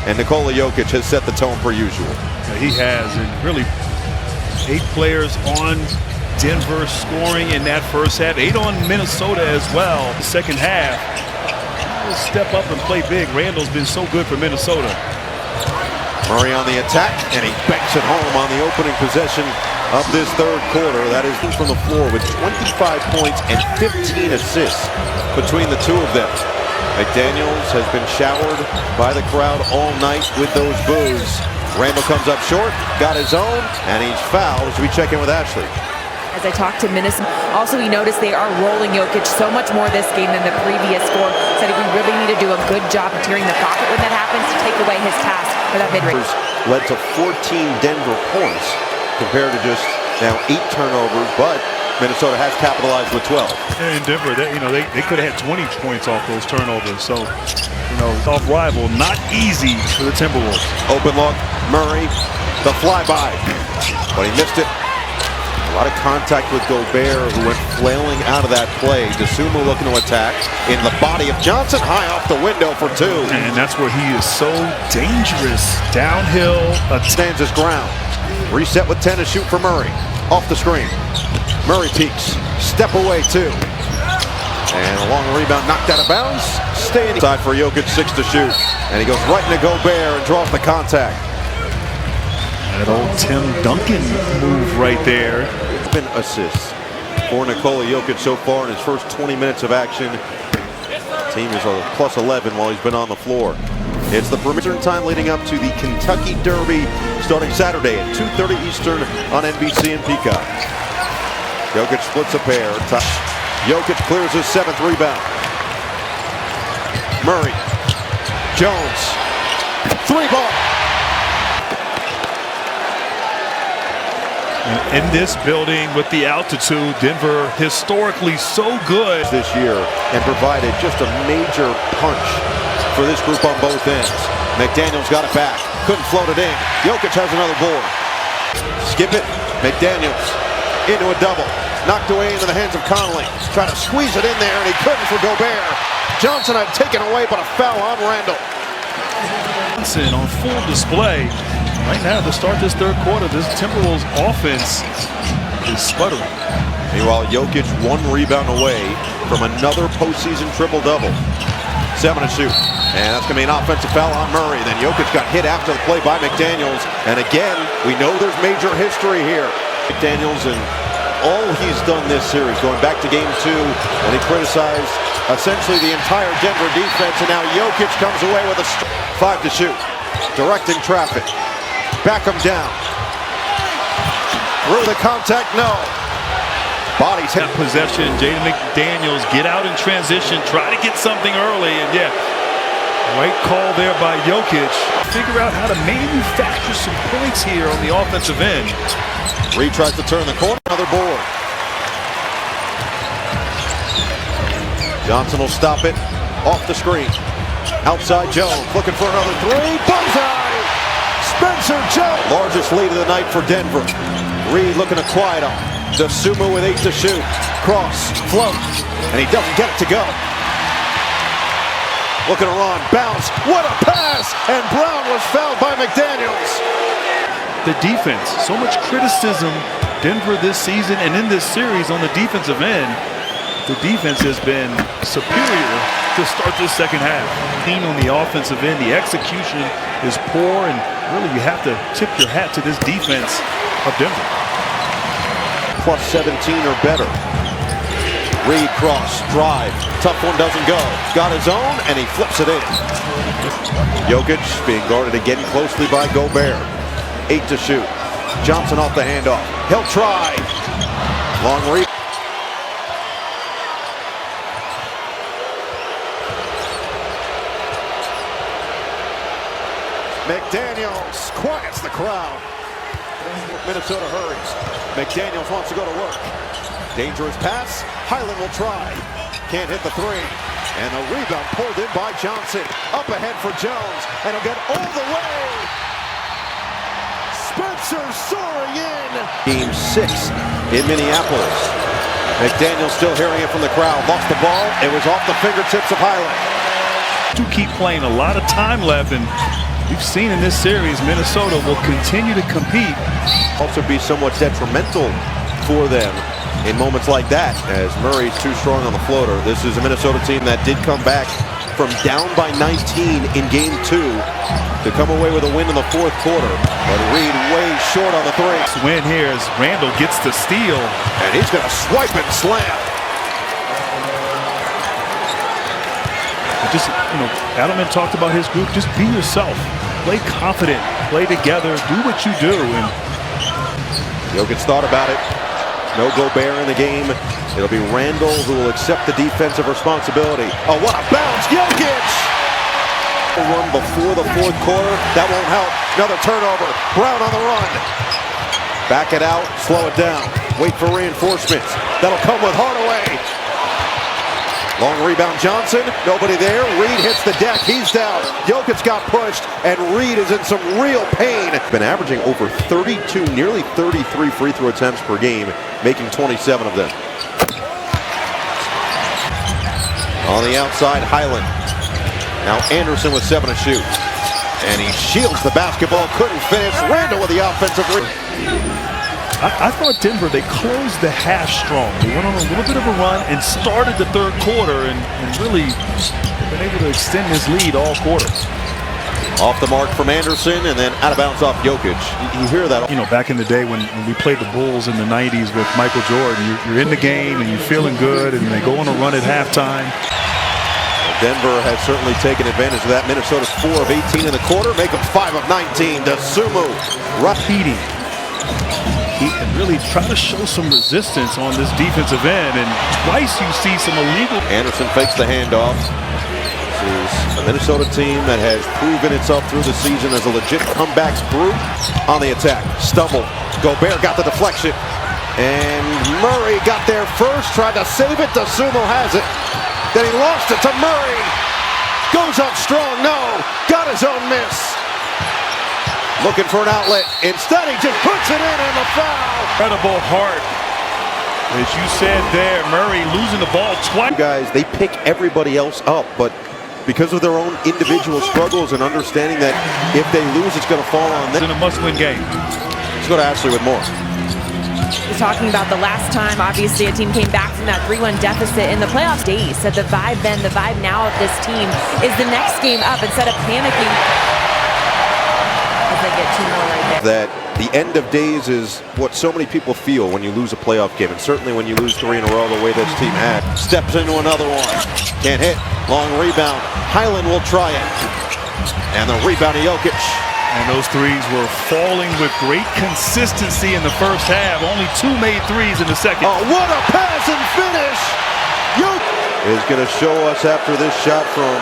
and Nikola Jokic has set the tone per usual. Yeah, he has, and really 8 players on Denver scoring in that first half, 8 on Minnesota as well. The second half, he'll step up and play big. Randall's been so good for Minnesota. Murray on the attack, and he banks it home on the opening possession of this third quarter. That is from the floor with 25 points and 15 assists between the two of them. McDaniels has been showered by the crowd all night with those boos. Randall comes up short, got his own, and he's fouled as we check in with Ashley. As I talked to Minnesota, also we noticed they are rolling Jokic so much more this game than the previous 4. Said we really need to do a good job of tearing the pocket when that happens to take away his task for that mid-range. Led to 14 Denver points compared to just now 8 turnovers, but Minnesota has capitalized with 12. And Denver, they could have had 20 points off those turnovers. So, off rival, not easy for the Timberwolves. Open look, Murray, the flyby, but he missed it. A lot of contact with Gobert, who went flailing out of that play. DeSumo looking to attack in the body of Johnson, high off the window for 2. And that's where he is so dangerous. Downhill, stands his ground. Reset with 10 to shoot for Murray. Off the screen. Murray peeks. Step away 2. And a long rebound knocked out of bounds. Staying inside for Jokic, 6 to shoot. And he goes right into Gobert and draws the contact. That old Tim Duncan move right there. Assists for Nikola Jokic so far in his first 20 minutes of action. Team is a plus 11 while he's been on the floor. It's the perimeter time leading up to the Kentucky Derby starting Saturday at 2:30 Eastern on NBC and Peacock. Jokic splits a pair. Jokic clears his 7th rebound. Murray. Jones. 3-ball. In this building with the altitude, Denver historically so good this year and provided just a major punch for this group on both ends. McDaniels got it back. Couldn't float it in. Jokic has another board. Skip it. McDaniels into a double. Knocked away into the hands of Conley. Trying to squeeze it in there, and he couldn't for Gobert. Johnson had taken away, but a foul on Randall. Johnson on full display. Right now, to start this third quarter, this Timberwolves offense is sputtering. Meanwhile, Jokic 1 rebound away from another postseason triple-double. 7 to shoot. And that's going to be an offensive foul on Murray. Then Jokic got hit after the play by McDaniels. And again, we know there's major history here. McDaniels and all he's done this series, going back to game 2, and he criticized essentially the entire Denver defense. And now Jokic comes away with a 5 to shoot. Directing traffic. Back him down. Through the contact, no. Bodies hit. Possession, Jaden McDaniels get out in transition, try to get something early, and yeah, right call there by Jokic. Figure out how to manufacture some points here on the offensive end. Reed tries to turn the corner, another board. Johnson will stop it, off the screen. Outside Jones, looking for another 3, bullseye! Spencer Jones. Largest lead of the night for Denver. Reed looking to quiet him. DeSumo with 8 to shoot. Cross, float, and he doesn't get it to go. Looking to run, bounce, what a pass! And Brown was fouled by McDaniels. The defense, so much criticism, Denver this season and in this series on the defensive end. The defense has been superior to start this second half. Team on the offensive end, the execution is poor, and really you have to tip your hat to this defense of Denver. Plus 17 or better. Reed cross, drive, tough one doesn't go. Got his own, and he flips it in. Jokic being guarded again closely by Gobert. 8 to shoot. Johnson off the handoff. He'll try. Long reach. McDaniels quiets the crowd. Minnesota hurries. McDaniels wants to go to work. Dangerous pass. Highland will try. Can't hit the 3. And the rebound pulled in by Johnson. Up ahead for Jones. And he'll get all the way. Spencer soaring in. Game 6 in Minneapolis. McDaniels still hearing it from the crowd. Lost the ball. It was off the fingertips of Highland. To keep playing, a lot of time left, and We've seen in this series, Minnesota will continue to compete. Also be somewhat detrimental for them in moments like that, as Murray's too strong on the floater. This is a Minnesota team that did come back from down by 19 in game 2 to come away with a win in the fourth quarter. But Reed way short on the three. This win here as Randall gets the steal. And he's going to swipe and slam. Just, Adelman talked about his group. Just be yourself. Play confident. Play together. Do what you do. And Jokic thought about it. No Gobert in the game. It'll be Randall who will accept the defensive responsibility. Oh, what a bounce. Jokic! Run before the fourth quarter. That won't help. Another turnover. Brown on the run. Back it out. Slow it down. Wait for reinforcements. That'll come with Hardaway. Long rebound, Johnson. Nobody there. Reed hits the deck. He's down. Jokic got pushed, and Reed is in some real pain. Been averaging over 32, nearly 33 free throw attempts per game, making 27 of them. On the outside, Highland. Now Anderson with 7 to shoot. And he shields the basketball. Couldn't finish. Randall with the offensive rebound. I thought Denver, they closed the half strong. They went on a little bit of a run and started the third quarter and really been able to extend this lead all quarter. Off the mark from Anderson and then out of bounds off Jokic. You hear that. Back in the day when we played the Bulls in the 90s with Michael Jordan, you're in the game and you're feeling good and they go on a run at halftime. Denver has certainly taken advantage of that. Minnesota's 4 of 18 in the quarter, make them 5 of 19. DeSumo repeating. He can really try to show some resistance on this defensive end, and twice you see some illegal. Anderson fakes the handoff. This is a Minnesota team that has proven itself through the season as a legit comeback group. On the attack, stumble. Gobert got the deflection, and Murray got there first, tried to save it. DeSumo has it. Then he lost it to Murray. Goes up strong, no. Got his own miss. Looking for an outlet. Instead, he just puts it in and the foul. Incredible heart. As you said there, Murray losing the ball twice. Guys, they pick everybody else up, but because of their own individual struggles and understanding that if they lose, it's going to fall on them. It's in a must-win game. Let's go to Ashley with more. He's talking about the last time, obviously, a team came back from that 3-1 deficit in the playoffs days. Said the vibe then, the vibe now of this team is the next game up instead of panicking. As they get 2 more right there. That the end of days is what so many people feel when you lose a playoff game, and certainly when you lose 3 in a row the way this team had. Steps into another one. Can't hit. Long rebound. Highland will try it. And the rebound to Jokic. And those threes were falling with great consistency in the first half. Only 2 made threes in the second. Oh, what a pass and finish! Jokic is going to show us after this shot from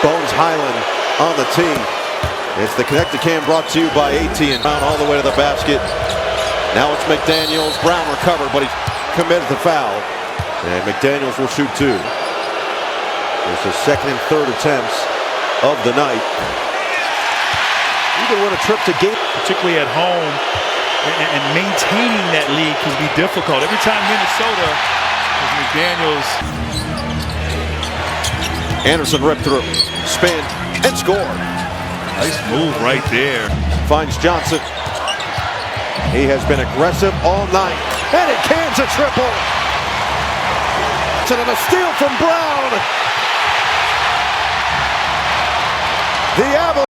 Bones Highland on the tee. It's the Connected Cam brought to you by AT&T. All the way to the basket. Now it's McDaniels. Brown recovered, but he committed the foul. And McDaniels will shoot 2. It's his second and third attempts of the night. You can win a trip to game, particularly at home, and maintaining that lead can be difficult. Every time Minnesota, McDaniels. Anderson ripped through, spin, and score. Nice move right there. Finds Johnson. He has been aggressive all night, and it cans a triple. And a steal from Brown. The